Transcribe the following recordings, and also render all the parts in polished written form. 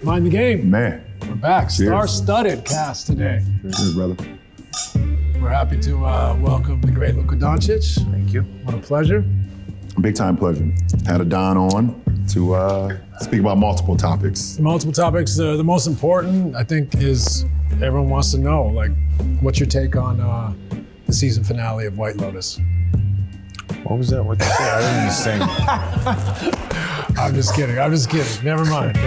Mind the Game. Man. We're back. Cheers. Star-studded cast today. Cheers, brother. We're happy to welcome the great Luka Dončić. Thank you. What a pleasure. Big time pleasure. Had a Don on to speak about multiple topics. Multiple topics. The most important, I think, is everyone wants to know, like, what's your take on the season finale of White Lotus? What was that? What did you say? I didn't understand. I'm just kidding. Never mind.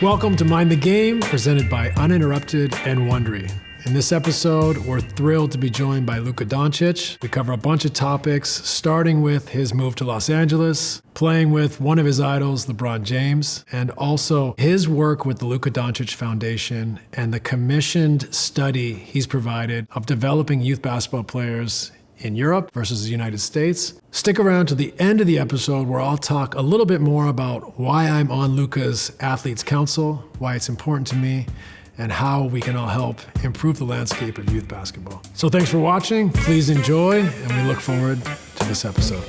Welcome to Mind the Game, presented by Uninterrupted and Wondery. In this episode, we're thrilled to be joined by Luka Dončić. We cover a bunch of topics, starting with his move to Los Angeles, playing with one of his idols, LeBron James, and also his work with the Luka Dončić Foundation and the commissioned study he's provided of developing youth basketball players in Europe versus the United States. Stick around to the end of the episode where I'll talk a little bit more about why I'm on Luka's Athletes Council, why it's important to me, and how we can all help improve the landscape of youth basketball. So thanks for watching, please enjoy, and we look forward to this episode.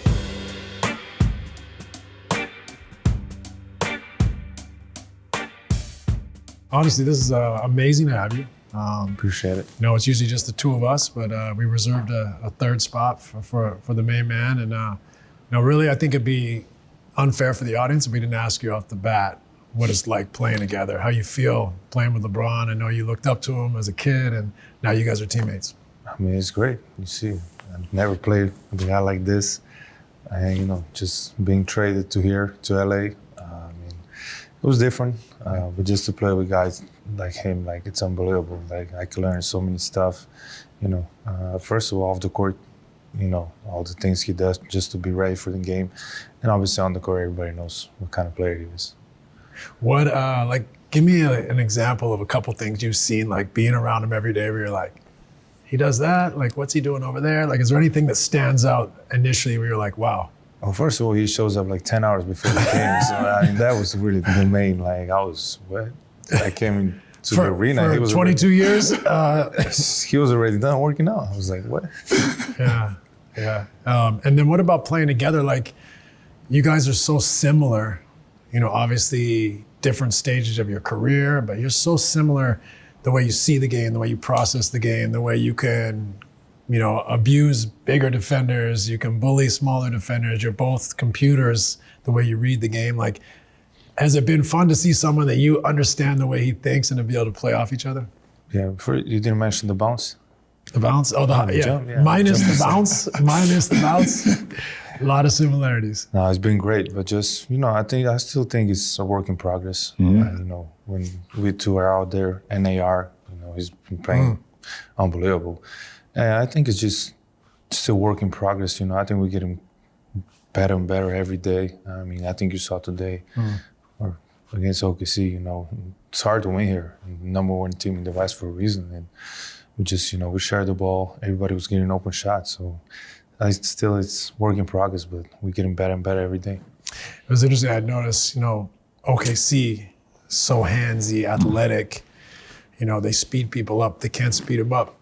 Honestly, this is amazing to have you. Appreciate it. No, it's usually just the two of us, but we reserved a third spot for the main man. And really, I think it'd be unfair for the audience if we didn't ask you off the bat what it's like playing together, how you feel playing with LeBron. I know you looked up to him as a kid, and now you guys are teammates. I mean, it's great. You see, I've never played with a guy like this. And, just being traded to here, to LA, it was different. But just to play with guys like him, like, it's unbelievable. Like, I can learn so many stuff. First of all, off the court, all the things he does just to be ready for the game. And obviously on the court, everybody knows what kind of player he is. What, give me an example of a couple things you've seen, like being around him every day where you're like, he does that? Like, what's he doing over there? Like, is there anything that stands out initially where you're like, wow? Well, first of all, he shows up like 10 hours before the game. So, that was really the main, I came into the arena. For he was 22 years? He was already done working out. I was like, what? Yeah. And then what about playing together? Like, you guys are so similar, obviously different stages of your career, but you're so similar the way you see the game, the way you process the game, the way you can, abuse bigger defenders, you can bully smaller defenders. You're both computers, the way you read the game. Like, has it been fun to see someone that you understand the way he thinks and to be able to play off each other? Yeah, before you didn't mention the bounce. The bounce? Oh, the jump, yeah. Minus the bounce. A lot of similarities. No, it's been great, but just, I still think it's a work in progress. Mm-hmm. When we two are out there, NAR, he's been playing unbelievable. And I think it's just still work in progress. I think we're getting better and better every day. I think you saw today or against OKC, it's hard to win here. Number one team in the West for a reason. And we just, we shared the ball. Everybody was getting open shots. So it's work in progress, but we're getting better and better every day. It was interesting. I noticed, OKC, so handsy, athletic. They speed people up. They can't speed them up.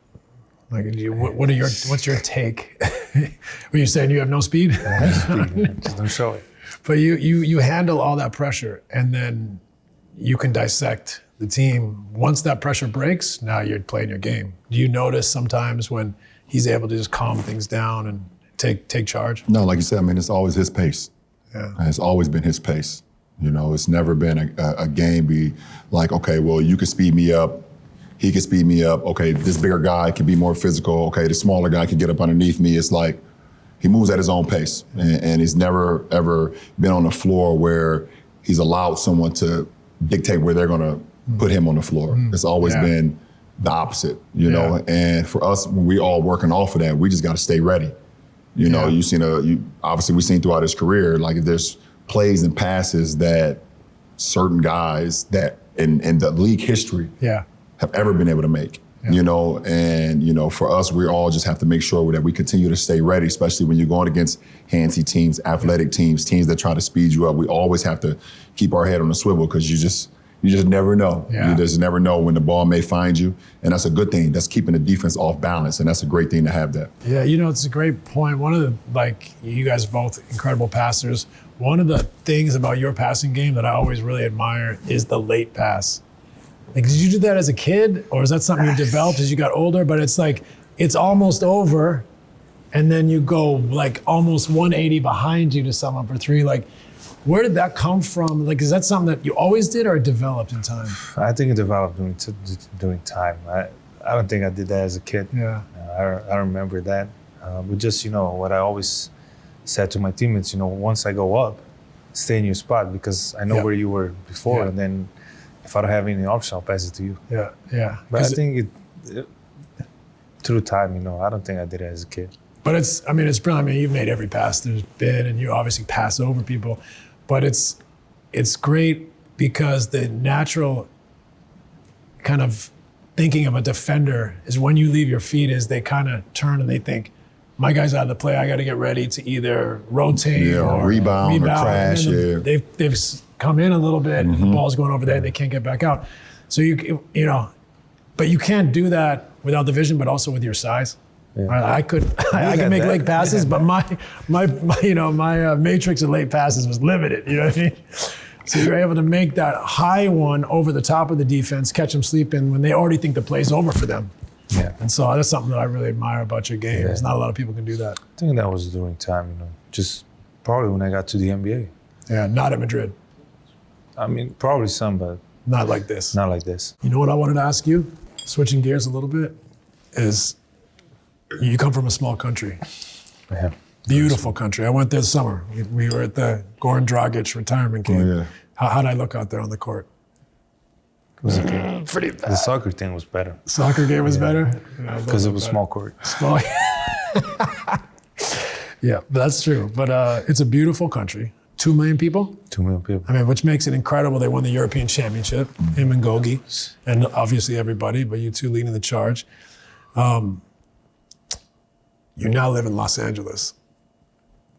Like, what's your take? Were you saying you have no speed? Just don't show it. But you handle all that pressure, and then you can dissect the team. Once that pressure breaks, now you're playing your game. Do you notice sometimes when he's able to just calm things down and take charge? No, like you said, it's always his pace. Yeah. It's always been his pace. It's never been a game be like, okay, well, you can speed me up. He can speed me up. Okay, this bigger guy can be more physical. Okay, the smaller guy can get up underneath me. It's like he moves at his own pace. And he's never, ever been on the floor where he's allowed someone to dictate where they're going to put him on the floor. It's always been the opposite, you know? And for us, when we all working off of that, we just got to stay ready. Obviously we've seen throughout his career, like there's plays and passes that certain guys that in the league history have ever been able to make. For us, we all just have to make sure that we continue to stay ready, especially when you're going against handsy teams, athletic teams that try to speed you up. We always have to keep our head on the swivel because You just never know. Yeah. You just never know when the ball may find you. And that's a good thing. That's keeping the defense off balance. And that's a great thing to have that. Yeah, it's a great point. One of the, you guys are both incredible passers. One of the things about your passing game that I always really admire is the late pass. Like, did you do that as a kid, or is that something you developed as you got older? But it's like, it's almost over, and then you go like almost 180 behind you to someone for three. Like, where did that come from? Like, is that something that you always did, or it developed in time? I think it developed during time. I don't think I did that as a kid. Yeah. I remember that. But just, what I always said to my teammates, once I go up, stay in your spot, because I know where you were before, and then if I don't have any option, I'll pass it to you. Yeah, yeah. But I think it through time, I don't think I did it as a kid. But it's brilliant. I mean, you've made every pass there's been, and you obviously pass over people. But it's great because the natural kind of thinking of a defender is when you leave your feet is they kind of turn and they think, my guy's out of the play, I got to get ready to either rotate or rebound or crash. They've come in a little bit, and the ball's going over there, and they can't get back out. So but you can't do that without the vision, but also with your size. Yeah. I can make late passes, but my matrix of late passes was limited. You know what I mean? So you're able to make that high one over the top of the defense, catch them sleeping when they already think the play's over for them. Yeah. And so that's something that I really admire about your game. There's not a lot of people can do that. I think that was during time, just probably when I got to the NBA. Yeah, not at Madrid. I mean, probably some, but not like this. Not like this. You know what I wanted to ask you, switching gears a little bit, is you come from a small country. Yeah. Beautiful country. I went there this summer. We were at the Goran Dragic retirement game. Oh, yeah. How'd I look out there on the court? It was okay. Pretty bad. The soccer thing was better. Soccer game was better? Because it was small court. Small. Yeah, that's true. But it's a beautiful country. 2 million people? 2 million people. I mean, which makes it incredible. They won the European Championship, him and Gogi, and obviously everybody, but you two leading the charge. You now live in Los Angeles.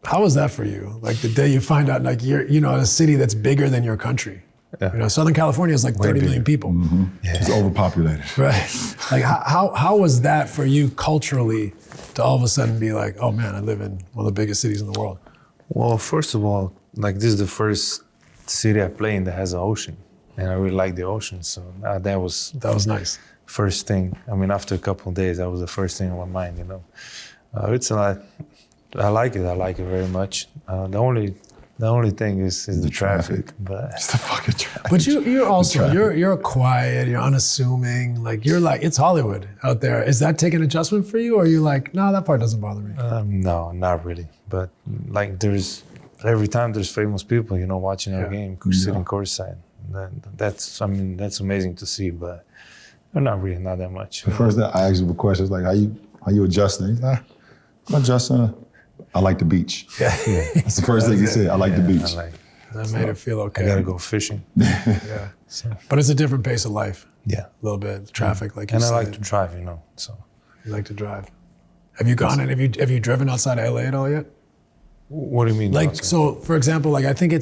How was that for you? Like the day you find out, like you're, in a city that's bigger than your country. Yeah. Southern California is like 30 million people. Mm-hmm. Yeah. It's overpopulated. Right. Like how was that for you culturally to all of a sudden be like, oh man, I live in one of the biggest cities in the world? Well, first of all, like this is the first city I play in that has an ocean, and I really like the ocean. So that was nice. First thing. I mean, after a couple of days, that was the first thing on my mind. It's a lot. I like it. I like it very much. The only thing is the traffic. But it's the fucking traffic. But you're also you're quiet. You're unassuming. Like it's Hollywood out there. Is that taking adjustment for you, or are you like, no, that part doesn't bother me? No, not really. But like every time there's famous people, watching our game, sitting courtside. That's amazing to see. But not that much. The first day I asked you a question, like, how you adjusting? He's like, I'm adjusting. I like the beach. Yeah. That's the first thing he said. I like the beach. That made it feel okay. I gotta go fishing. Yeah. But it's a different pace of life. Yeah. A little bit. The traffic, like you said. And I like to drive, so. You like to drive. Have you gone and have you driven outside of LA at all yet? What do you mean? Like, so for example, like I think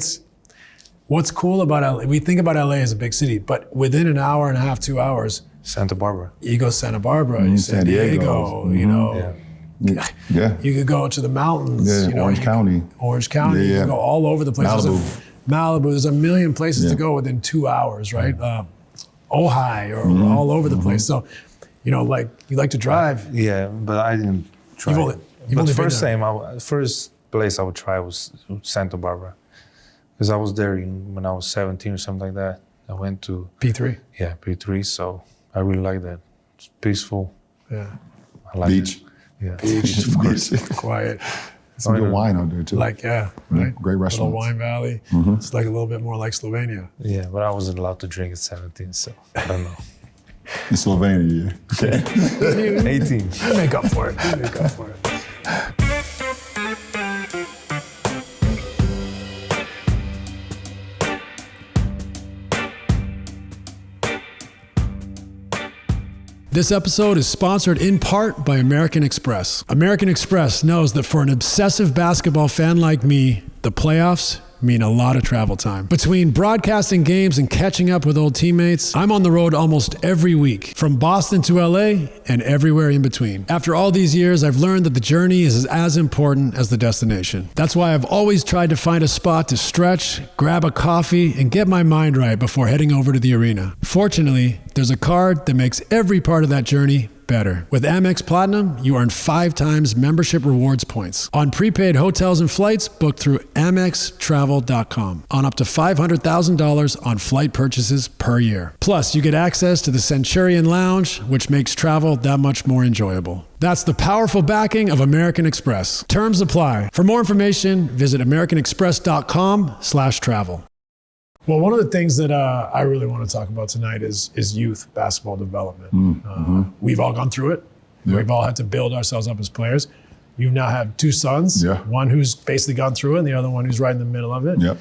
what's cool about LA, we think about LA as a big city, but within an hour and a half, 2 hours. Santa Barbara. You go Santa Barbara, San Diego, Yeah. You could go to the mountains. Yeah, Orange County. Yeah. You can go all over the place. Malibu. There's a million places to go within 2 hours, right? Ojai or all over the place. So, like you like to drive. Yeah, but I didn't try. First place I would try was Santa Barbara, because I was there when I was 17 or something like that. I went to P3. Yeah, P3. So I really like that. It's peaceful. Yeah. I like beach. It. Yeah. Beach, of course. Quiet. Some good wine out there too. Right? Great restaurants. Little wine valley. It's like a little bit more like Slovenia. Yeah, but I wasn't allowed to drink at 17, so I don't know. In Slovenia, yeah. 18. You make up for it. This episode is sponsored in part by American Express. American Express knows that for an obsessive basketball fan like me, the playoffs mean a lot of travel time. Between broadcasting games and catching up with old teammates, I'm on the road almost every week, from Boston to LA and everywhere in between. After all these years, I've learned that the journey is as important as the destination. That's why I've always tried to find a spot to stretch, grab a coffee, and get my mind right before heading over to the arena. Fortunately, there's a card that makes every part of that journey better. With Amex Platinum, you earn 5 times membership rewards points on prepaid hotels and flights booked through AmexTravel.com on up to $500,000 on flight purchases per year. Plus, you get access to the Centurion Lounge, which makes travel that much more enjoyable. That's the powerful backing of American Express. Terms apply. For more information, visit americanexpress.com/travel. Well, one of the things that I really want to talk about tonight is youth basketball development. We've all gone through it. Yep. We've all had to build ourselves up as players. You now have 2 sons, one who's basically gone through it and the other one who's right in the middle of it. Yep.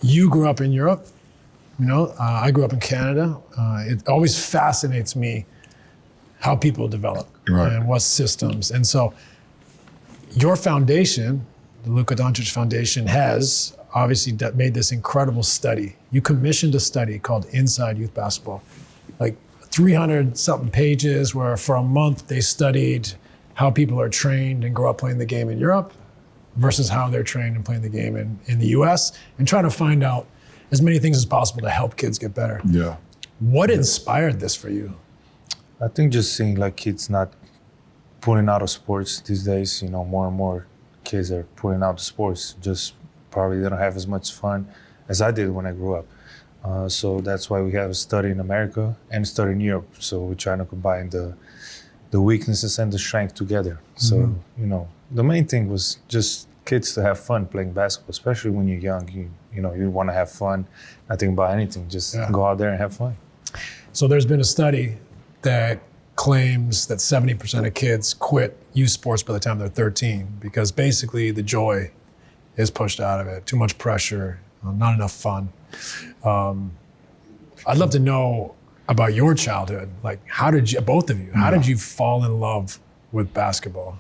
You grew up in Europe. I grew up in Canada. It always fascinates me how people develop and what systems. And so your foundation, the Luka Dončić Foundation, has obviously made this incredible study. You commissioned a study called Inside Youth Basketball, like 300 something pages, where for a month they studied how people are trained and grow up playing the game in Europe versus how they're trained and playing the game in the US, and trying to find out as many things as possible to help kids get better. Yeah. What inspired this for you? I think just seeing like kids not pulling out of sports these days, more and more kids are pulling out of sports, just probably they don't have as much fun as I did when I grew up. So that's why we have a study in America and a study in Europe. So we're trying to combine the weaknesses and the strength together. So, the main thing was just kids to have fun playing basketball, especially when you're young. You want to have fun, not think about anything, just go out there and have fun. So there's been a study that claims that 70% of kids quit youth sports by the time they're 13 because basically the joy is pushed out of it. Too much pressure, not enough fun. I'd love to know about your childhood. Like, how did you fall in love with basketball?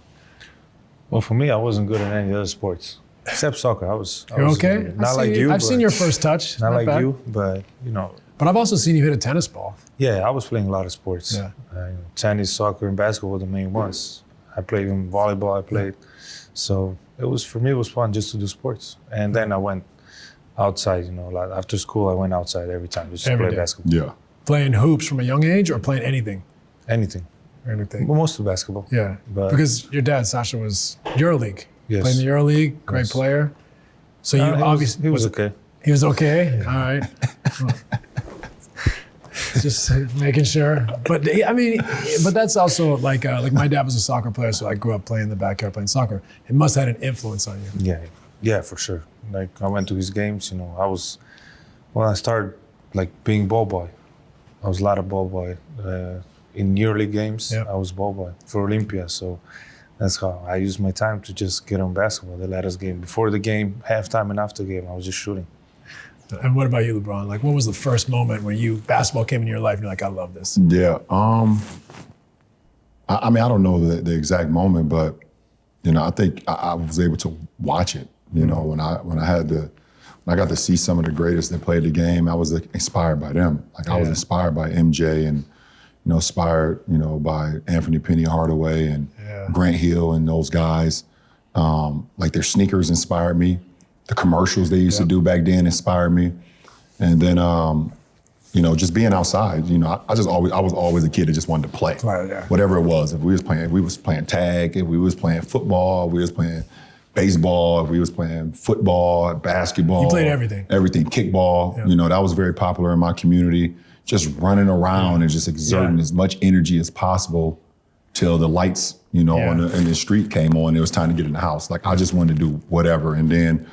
Well, for me, I wasn't good at any other sports except soccer. You're okay? Not like you. I've seen your first touch. Not like bad. You, but But I've also seen you hit a tennis ball. Yeah, I was playing a lot of sports. Yeah. Tennis, soccer, and basketball were the main ones. I played even volleyball. So it was fun just to do sports. And then I went outside, like after school I went outside every time just to play basketball. Yeah. Playing hoops from a young age or playing anything? Anything. Well, mostly basketball. Yeah. Because your dad, Sasha, was EuroLeague. Yes. Played in the EuroLeague, great player. So you obviously... He was okay. He was okay? Yeah. All right. Just making sure. But but that's also like my dad was a soccer player, so I grew up playing in the backyard playing soccer. It must have had an influence on you. Yeah, for sure. Like I went to his games, I started like being ball boy. I was a lot of ball boy. In EuroLeague games, I was ball boy for Olympia, so that's how I used my time to just get on basketball. The latest game, before the game, halftime and after game, I was just shooting. And what about you, LeBron? Like, what was the first moment when basketball came in your life and you're like, I love this? Yeah. I don't know the exact moment, but, I think I was able to watch it. When I got to see some of the greatest that played the game, I was inspired by them. Like I was inspired by MJ and, inspired, by Anthony Penny Hardaway and Grant Hill and those guys. Like their sneakers inspired me. The commercials they used to do back then inspired me. And then, just being outside, I was always a kid that just wanted to play. Whatever it was. If we was playing tag, if we was playing football, we was playing baseball, if we was playing football, basketball. You played everything. Everything, kickball. Yeah. That was very popular in my community. Just running around and just exerting as much energy as possible till the lights, in the street came on. It was time to get in the house. Like I just wanted to do whatever. And then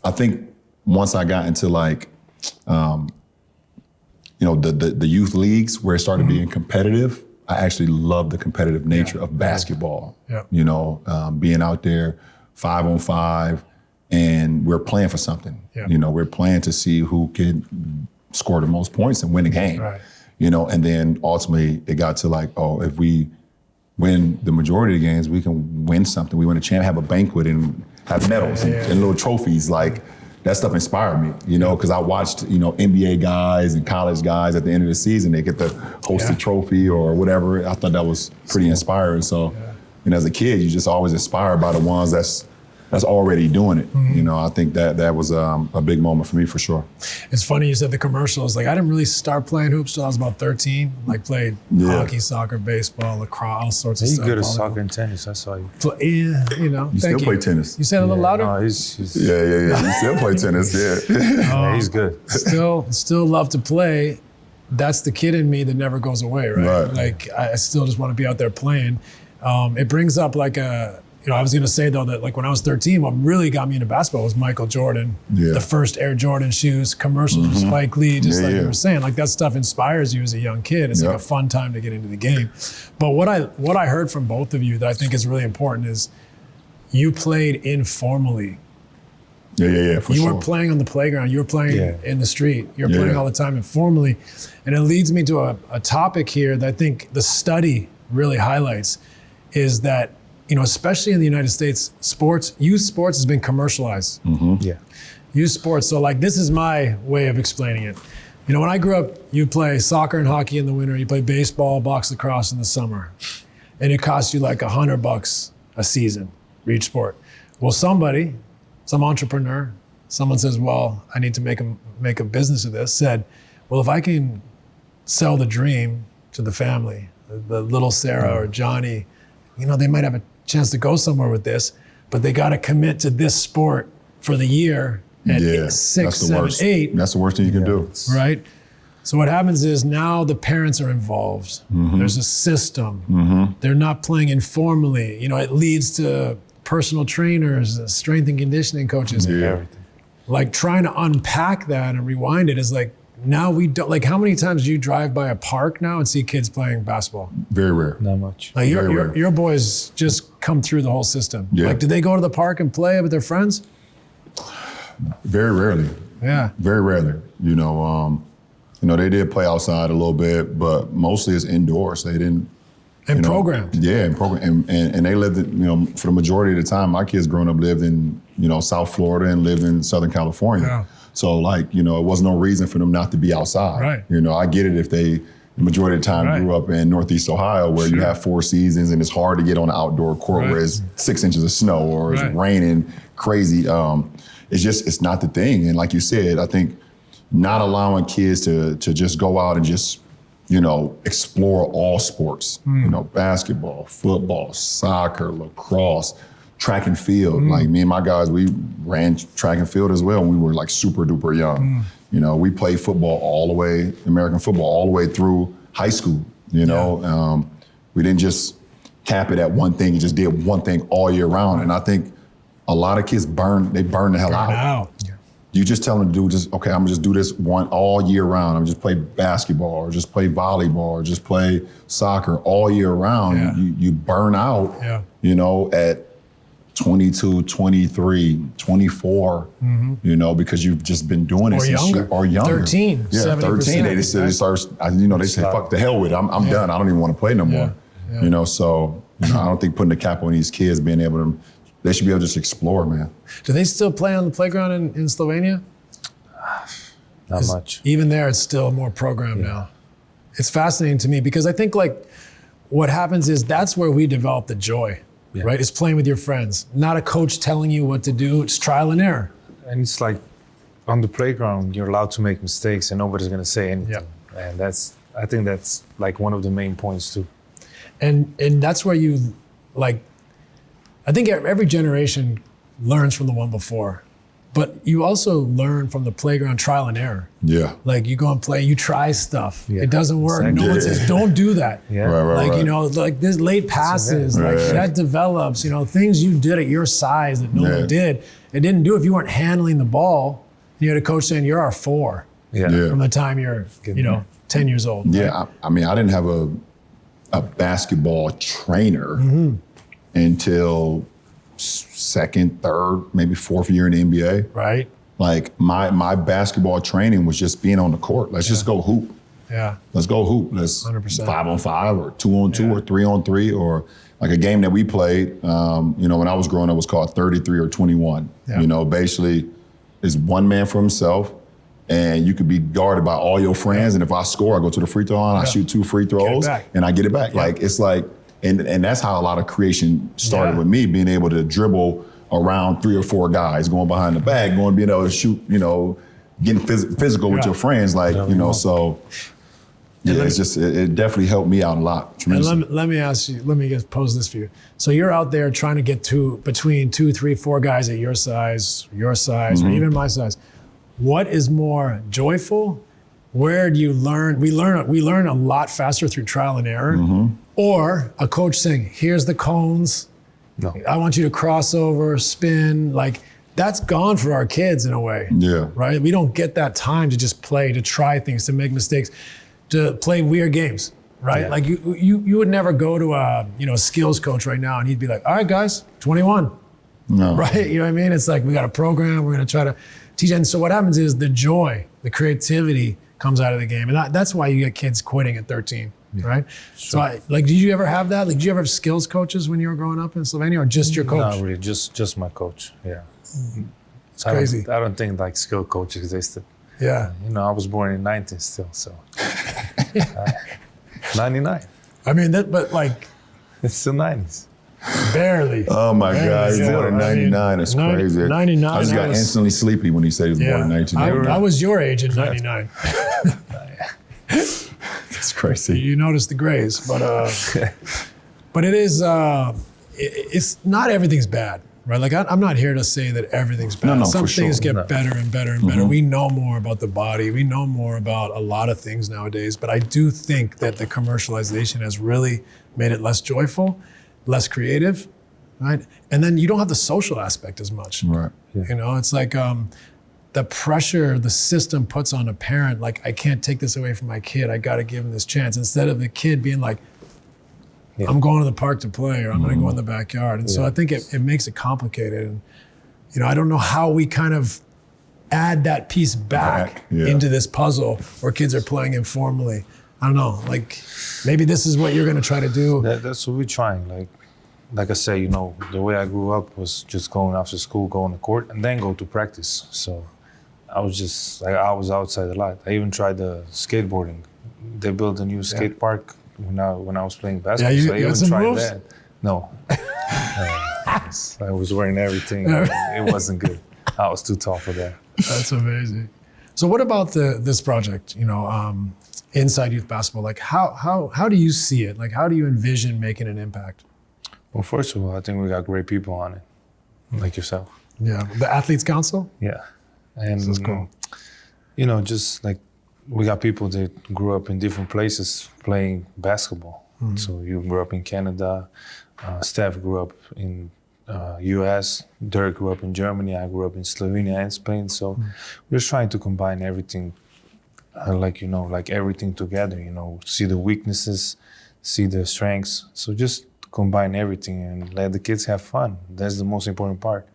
I think once I got into the youth leagues where it started being competitive, I actually loved the competitive nature of basketball. Yeah. Being out there 5-on-5 and we're playing for something. Yeah. We're playing to see who could score the most points and win the game. Right. And then ultimately it got to if we win the majority of the games, we can win something. We win a champ, have a banquet, and have medals and little trophies. Like, that stuff inspired me, you know, because I watched, you know, NBA guys and college guys at the end of the season, they get to host a trophy or whatever. I thought that was pretty inspiring. So, and as a kid, you're just always inspired by the ones that's already doing it. You know, I think that was a big moment for me for sure. It's funny you said the commercials. Like, I didn't really start playing hoops till I was about 13. Like, played hockey, soccer, baseball, lacrosse, all sorts of stuff. He's good at soccer and tennis, I saw you. Yeah, you know, You still play tennis? You said it a little louder? No, he's Yeah. You still play tennis, yeah, he's good. Still love to play. That's the kid in me that never goes away, right? Like, I still just want to be out there playing. It brings up like I was going to say, though, that like when I was 13, what really got me into basketball was Michael Jordan, the first Air Jordan shoes, commercials with Spike Lee, just like you were saying. Like, that stuff inspires you as a young kid. It's like a fun time to get into the game. But what I heard from both of you that I think is really important is you played informally. Yeah, for sure. You weren't playing on the playground. You were playing in the street. You were playing all the time informally. And it leads me to a topic here that I think the study really highlights is that, you know, especially in the United States, youth sports has been commercialized. Youth sports, so like this is my way of explaining it. You know, when I grew up, you play soccer and hockey in the winter, you play baseball, box lacrosse in the summer, and it costs you like $100 a season for each sport. Well, some entrepreneur, someone says, well, I need to make a business of this, said, well, if I can sell the dream to the family, the little Sarah or Johnny, you know, they might have a chance to go somewhere with this, but they got to commit to this sport for the year at 6, 7, 8. That's the worst thing you can do. Right? So what happens is now the parents are involved. There's a system. They're not playing informally. You know, it leads to personal trainers, strength and conditioning coaches. Like, trying to unpack that and rewind it is like, now we don't, like, how many times do you drive by a park now and see kids playing basketball? Very rare. Not much. Like, your boys just come through the whole system. Like, do they go to the park and play with their friends? Very rarely. Yeah. Very rarely. You know, they did play outside a little bit, but mostly it's indoors. They didn't. And programmed. Yeah, and programmed. And they lived, you know, for the majority of the time, my kids growing up lived in, you know, South Florida and lived in Southern California. Yeah. So, like, you know, it was no reason for them not to be outside. Right. You know, I get it if they, the majority of the time, grew up in Northeast Ohio where you have 4 seasons and it's hard to get on an outdoor court where it's 6 inches of snow or it's raining crazy. It's not the thing. And like you said, I think not allowing kids to just go out and just, you know, explore all sports, you know, basketball, football, soccer, lacrosse, track and field. Like, me and my guys, we ran track and field as well when we were like super duper young. You know, we played football all the way, American football all the way through high school, you know. We didn't just cap it at one thing, you just did one thing all year round. And I think a lot of kids burn the hell out. You just tell them to do I'm gonna just do this one all year round. I'm just play basketball or just play volleyball or just play soccer all year round. You burn out, you know, at 22, 23, 24, you know, because you've just been doing it since or younger. 13, yeah, 13. They start, you know, they say, fuck the hell with it. I'm done. I don't even want to play no more. You know, so you know, I don't think putting the cap on these kids being able to, they should be able to just explore, man. Do they still play on the playground in Slovenia? Not much. Even there, it's still more programmed now. It's fascinating to me because I think like what happens is that's where we develop the joy, right? It's playing with your friends, not a coach telling you what to do. It's trial and error. And it's like on the playground, you're allowed to make mistakes and nobody's going to say anything. And I think that's like one of the main points too. And that's where you like, I think every generation learns from the one before, but you also learn from the playground trial and error. Yeah. Like you go and play, you try stuff. It doesn't work. Exactly. No one says, don't do that. Like, you know, like this late passes, like that develops, you know, things you did at your size that no one did. It didn't do if you weren't handling the ball. You had a coach saying, you're our 4 from the time you're, you know, 10 years old. Yeah, right? I mean, I didn't have a basketball trainer until 2nd, 3rd, maybe 4th year in the NBA. Right. Like my basketball training was just being on the court. Let's just go hoop. Yeah. Let's go hoop. Let's 100%. 5-on-5 or 2-on-2 or 3-on-3 or like a game that we played, when I was growing up was called 33 or 21. Yeah. Basically it's one man for himself and you could be guarded by all your friends. And if I score, I go to the free throw line, I shoot 2 free throws and I get it back. Yeah. Like, it's like, and that's how a lot of creation started with me, being able to dribble around 3 or 4 guys, going behind the back, being able to shoot, getting physical with your friends, like, so yeah, it definitely helped me out a lot. And let me ask you, let me just pose this for you. So you're out there trying to get between 2, 3, 4 guys at your size, or even my size. What is more joyful? Where do you learn? We learn a lot faster through trial and error, or a coach saying, here's the cones. No. I want you to cross over, spin, like that's gone for our kids in a way. Yeah. Right? We don't get that time to just play, to try things, to make mistakes, to play weird games, right? Yeah. Like you would never go to a skills coach right now and he'd be like, all right, guys, 21. No. Right? You know what I mean? It's like, we got a program, we're gonna try to teach. And so what happens is the joy, the creativity comes out of the game. And that's why you get kids quitting at 13. Right? Sure. So did you ever have that? Like, did you ever have skills coaches when you were growing up in Slovenia, or just your coach? Not really, just my coach, yeah. It's crazy. I don't think like skill coach existed. Yeah. I was born in 90 still, so. 99. I mean, but like. It's the 90s. Barely. Oh my God, he was born in 99, that's crazy. 99. I just got instantly sleeply when he said he was born in 1999. I was your age in 99. It's crazy. You notice the grays, but it is. It's not everything's bad, right? Like I'm not here to say that everything's bad. No, Some things get No. better and better and better. We know more about the body. We know more about a lot of things nowadays. But I do think that the commercialization has really made it less joyful, less creative, right? And then you don't have the social aspect as much. Right. Yeah. It's like. The pressure the system puts on a parent, like, I can't take this away from my kid. I got to give him this chance. Instead of the kid being like, I'm going to the park to play, or I'm going to go in the backyard. And so I think it makes it complicated. And, I don't know how we kind of add that piece back into this puzzle where kids are playing informally. I don't know, like maybe this is what you're going to try to do. That's what we're trying. Like I say, the way I grew up was just going after school, go on the court, and then go to practice. So I was just I was outside a lot. I even tried the skateboarding. They built a new skate park when I was playing basketball. Yeah, so I even tried moves? that. No, I was wearing everything. It wasn't good. I was too tall for that. That's amazing. So what about this project? Inside Youth Basketball. Like how do you see it? Like how do you envision making an impact? Well, first of all, I think we got great people on it, like yourself. Yeah, the Athletes Council. Yeah. And, that's cool. Just like we got people that grew up in different places playing basketball. So you grew up in Canada, Steph grew up in US, Dirk grew up in Germany, I grew up in Slovenia and Spain. So we're just trying to combine everything, like everything together, see the weaknesses, see the strengths. So just combine everything and let the kids have fun. That's the most important part.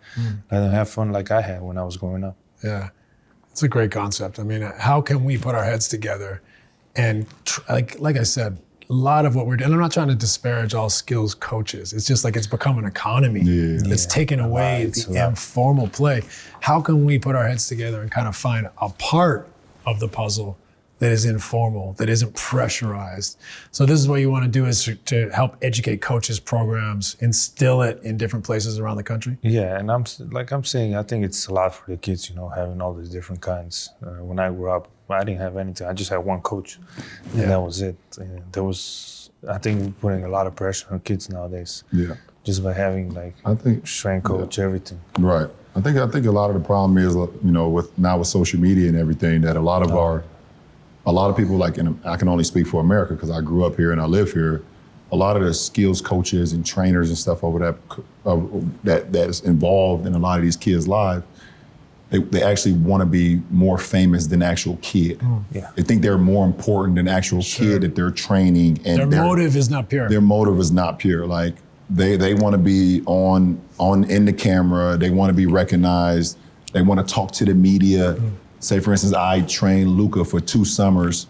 Let them have fun like I had when I was growing up. Yeah, it's a great concept. I mean, how can we put our heads together and like I said, a lot of what we're doing, and I'm not trying to disparage all skills coaches. It's just like it's become an economy. Yeah. It's taken away the informal play. How can we put our heads together and kind of find a part of the puzzle that is informal, that isn't pressurized? So this is what you want to do, is to help educate coaches, programs, instill it in different places around the country? Yeah, and I'm saying, I think it's a lot for the kids, having all these different kinds. When I grew up, I didn't have anything. I just had one coach, and that was it. And I think we're putting a lot of pressure on kids nowadays. Yeah. Just by having strength coach, everything. Right. I think a lot of the problem is, with social media and everything, that a lot of people, and I can only speak for America because I grew up here and I live here, a lot of the skills coaches and trainers and stuff over that is involved in a lot of these kids' lives, they actually want to be more famous than the actual kid. Yeah. They think they're more important than the actual kid that they're training. And their motive is not pure. Their motive is not pure. Like they want to be on in the camera. They want to be recognized. They want to talk to the media. Say, for instance, I trained Luka for 2 summers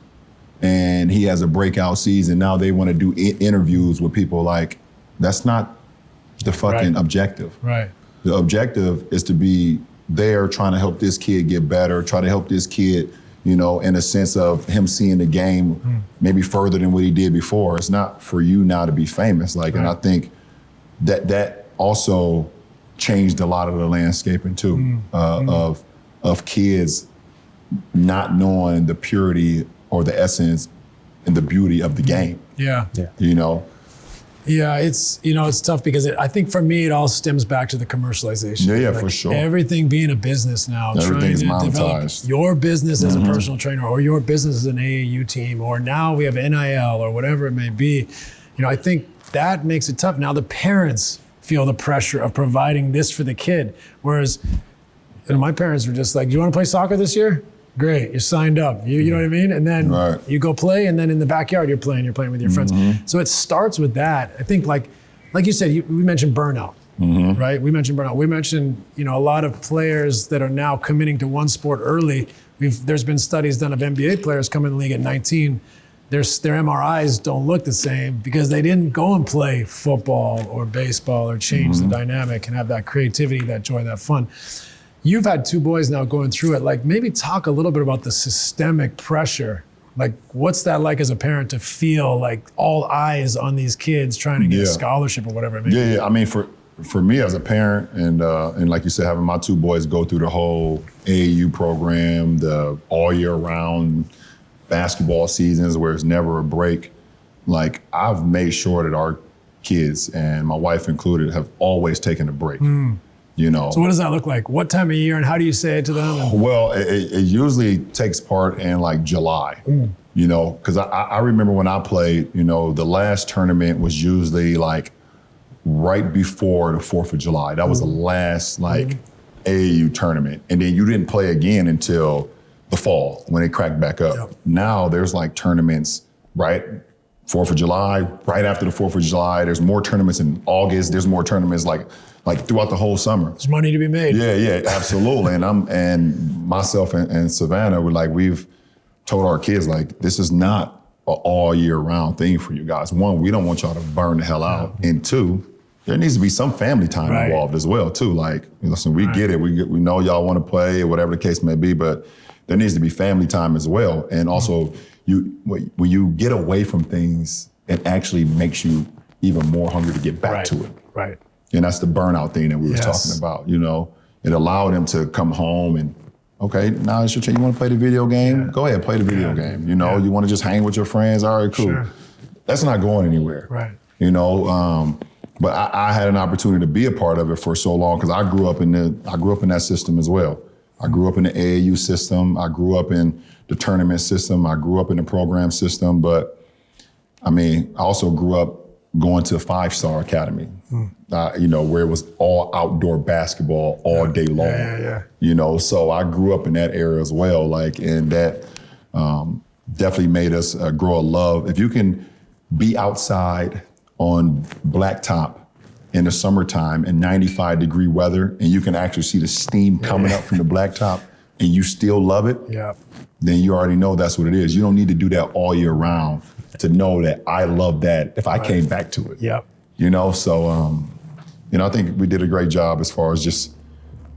and he has a breakout season. Now they want to do interviews with people. Like, that's not the fucking objective. Right. The objective is to be there trying to help this kid get better, try to help this kid, you know, in a sense of him seeing the game maybe further than what he did before. It's not for you now to be famous. Like, and I think that also changed a lot of the landscaping too, of kids not knowing the purity or the essence and the beauty of the game. Yeah. You know? Yeah, it's, you know, it's tough because I think for me, it all stems back to the commercialization. Yeah, like for sure. Everything being a business now, Everything's trying to develop monetized. your business as a personal trainer, or your business as an AAU team, or now we have NIL or whatever it may be. You know, I think that makes it tough. Now the parents feel the pressure of providing this for the kid. Whereas, you know, my parents were just like, do you want to play soccer this year? Great, you're signed up. You know what I mean? And then you go play, and then in the backyard you're playing with your friends. So it starts with that. I think like you said, we mentioned burnout, right? We mentioned burnout. We mentioned, you know, a lot of players that are now committing to one sport early. There's been studies done of NBA players coming in the league at 19. Their MRIs don't look the same because they didn't go and play football or baseball or change the dynamic and have that creativity, that joy, that fun. You've had two boys now going through it. Like, maybe talk a little bit about the systemic pressure. Like, what's that like as a parent to feel like all eyes on these kids trying to get a scholarship or whatever it may be? Yeah. I mean, for me as a parent, and like you said, having my two boys go through the whole AAU program, the all year round basketball seasons where it's never a break. Like, I've made sure that our kids, and my wife included, have always taken a break. You know. So what does that look like? What time of year, and how do you say it to them? Well, it usually takes part in like July, you know, because I remember when I played, you know, the last tournament was usually like right before the 4th of July. That was the last like AAU tournament. And then you didn't play again until the fall when it cracked back up. Now there's like tournaments, right? 4th of July, right after the 4th of July. There's more tournaments in August. There's more tournaments like throughout the whole summer. There's money to be made. Yeah, absolutely. And myself and Savannah we've told our kids, like, this is not an all year round thing for you guys. One, we don't want y'all to burn the hell out. And two, there needs to be some family time involved as well too. Like, listen, we get it. We know y'all want to play or whatever the case may be, but there needs to be family time as well. And also, when you get away from things, it actually makes you even more hungry to get back to it. Right. And that's the burnout thing that we were talking about, you know. It allowed him to come home and, okay, now it's your turn. You want to play the video game? Go ahead, play the video game. You know, you want to just hang with your friends? All right, cool. Sure. That's not going anywhere. Right. You know, but I had an opportunity to be a part of it for so long because I grew up in that system as well. I grew up in the AAU system. I grew up in the tournament system. I grew up in the program system. But I mean, I also grew up going to a 5-star academy, you know, where it was all outdoor basketball all day long. You know, so I grew up in that era as well. Like, and that definitely made us grow a love. If you can be outside on blacktop in the summertime in 95-degree weather, and you can actually see the steam coming up from the blacktop, and you still love it, then you already know that's what it is. You don't need to do that all year round to know that I love that if I came back to it. You know, so, you know, I think we did a great job as far as just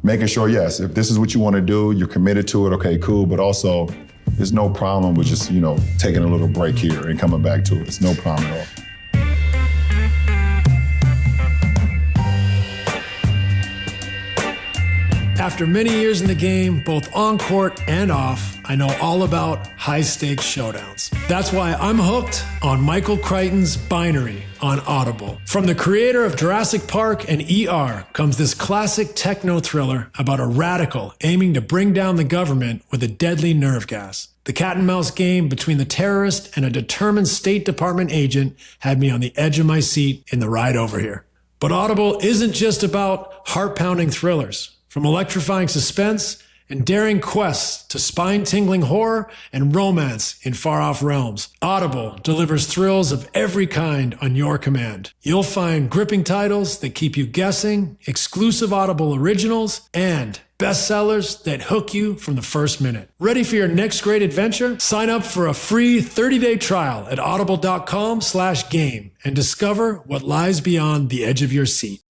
making sure, yes, if this is what you want to do, you're committed to it, okay, cool, but also there's no problem with just, you know, taking a little break here and coming back to it. It's no problem at all. After many years in the game, both on court and off, I know all about high-stakes showdowns. That's why I'm hooked on Michael Crichton's Binary on Audible. From the creator of Jurassic Park and ER comes this classic techno thriller about a radical aiming to bring down the government with a deadly nerve gas. The cat and mouse game between the terrorist and a determined State Department agent had me on the edge of my seat in the ride over here. But Audible isn't just about heart-pounding thrillers. From electrifying suspense and daring quests to spine-tingling horror and romance in far-off realms, Audible delivers thrills of every kind on your command. You'll find gripping titles that keep you guessing, exclusive Audible originals, and Bestsellers that hook you from the first minute. Ready for your next great adventure? Sign up for a free 30-day trial at audible.com/game and discover what lies beyond the edge of your seat.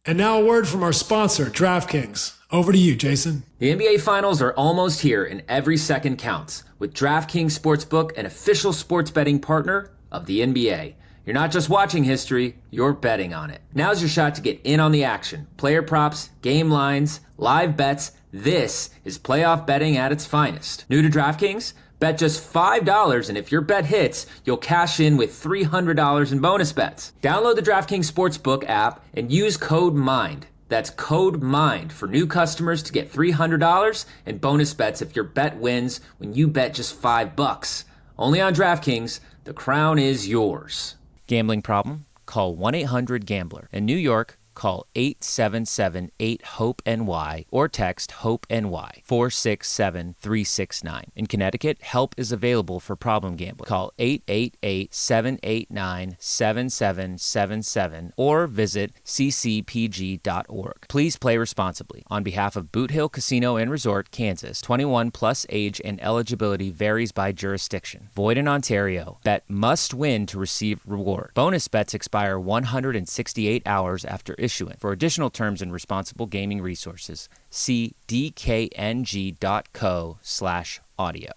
And now a word from our sponsor, DraftKings. Over to you, Jason. The NBA Finals are almost here, and every second counts. With DraftKings Sportsbook, an official sports betting partner of the NBA. You're not just watching history, you're betting on it. Now's your shot to get in on the action. Player props, game lines, live bets. This is playoff betting at its finest. New to DraftKings? Bet just $5, and if your bet hits, you'll cash in with $300 in bonus bets. Download the DraftKings Sportsbook app and use code MIND. That's code MIND for new customers to get $300 in bonus bets if your bet wins when you bet just $5. Only on DraftKings. The crown is yours. Gambling problem? Call 1-800-GAMBLER. In New York, call 877-8-HOPE-NY or text HOPE-NY 467-369. In Connecticut, help is available for problem gambling. Call 888-789-7777 or visit ccpg.org. Please play responsibly. On behalf of Boot Hill Casino and Resort, Kansas, 21 plus age and eligibility varies by jurisdiction. Void in Ontario. Bet must win to receive reward. Bonus bets expire 168 hours after issuance. For additional terms and responsible gaming resources, see dkng.co/audio.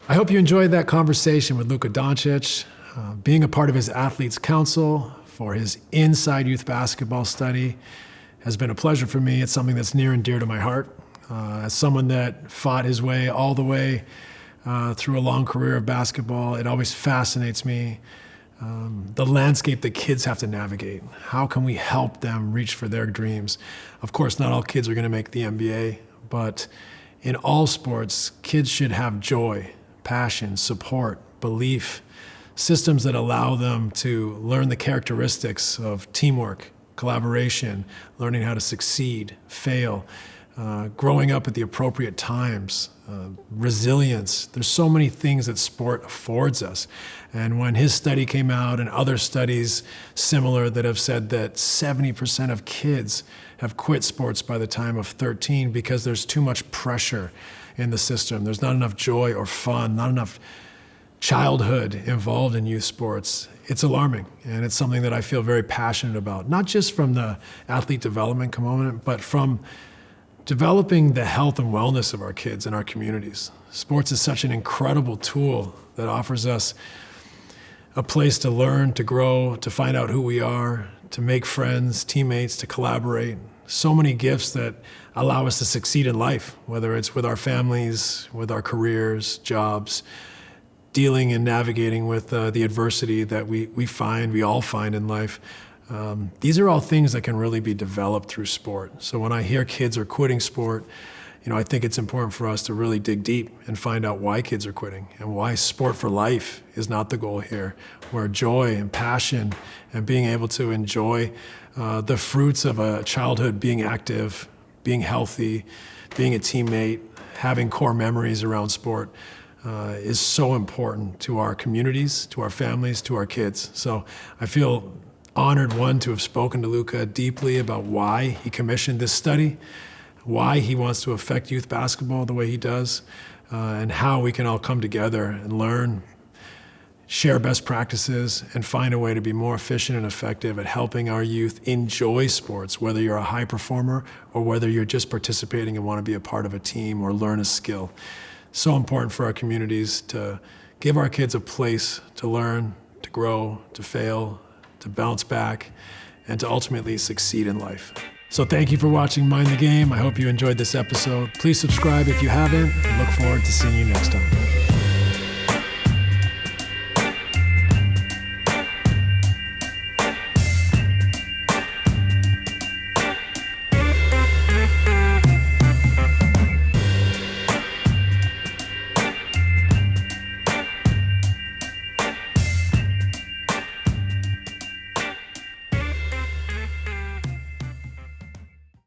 I hope you enjoyed that conversation with Luka Dončić. Being a part of his Athletes Council for his Inside Youth Basketball study has been a pleasure for me. It's something that's near and dear to my heart. As someone that fought his way all the way through a long career of basketball, it always fascinates me. The landscape that kids have to navigate. How can we help them reach for their dreams? Of course, not all kids are going to make the NBA, but in all sports, kids should have joy, passion, support, belief, systems that allow them to learn the characteristics of teamwork, collaboration, learning how to succeed, fail, growing up at the appropriate times, resilience. There's so many things that sport affords us. And when his study came out and other studies similar that have said that 70% of kids have quit sports by the time of 13 because there's too much pressure in the system. There's not enough joy or fun, not enough childhood involved in youth sports. It's alarming, and it's something that I feel very passionate about, not just from the athlete development component, but from developing the health and wellness of our kids and our communities. Sports is such an incredible tool that offers us a place to learn, to grow, to find out who we are, to make friends, teammates, to collaborate. So many gifts that allow us to succeed in life, whether it's with our families, with our careers, jobs, dealing and navigating with the adversity that we all find in life. These are all things that can really be developed through sport. So when I hear kids are quitting sport, I think it's important for us to really dig deep and find out why kids are quitting and why sport for life is not the goal here, where joy and passion and being able to enjoy the fruits of a childhood, being active, being healthy, being a teammate, having core memories around sport is so important to our communities, to our families, to our kids. So I feel honored, one, to have spoken to Luka deeply about why he commissioned this study, why he wants to affect youth basketball the way he does, and how we can all come together and learn, share best practices, and find a way to be more efficient and effective at helping our youth enjoy sports, whether you're a high performer or whether you're just participating and want to be a part of a team or learn a skill. So important for our communities to give our kids a place to learn, to grow, to fail, to bounce back, and to ultimately succeed in life. So thank you for watching Mind the Game. I hope you enjoyed this episode. Please subscribe if you haven't, and look forward to seeing you next time.